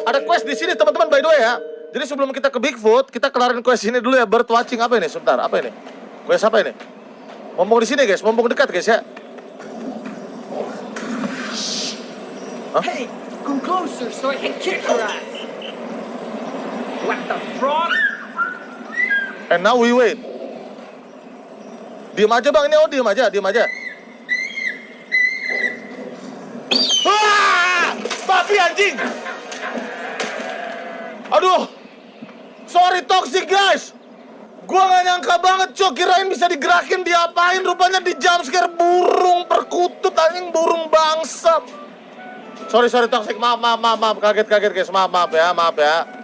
Ada quest di sini teman-teman by the way ya. Jadi sebelum kita ke Bigfoot, kita kelarin quest ini dulu ya. Bird watching apa ini? Sebentar, apa ini? Quest apa ini? Mumpung di sini guys, mumpung dekat guys ya. Huh? Hey, come closer so I can kick your ass. What the frog? And now we wait. Diam aja bang, ini diam aja, diam aja. Wah! Babi anjing! Aduh! Sorry toxic guys! Gua gak nyangka banget cok, kirain bisa digerakin, diapain, rupanya di jumpscare burung perkutut anjing, burung bangsat. Sorry toxic, maaf, kaget guys, maaf ya.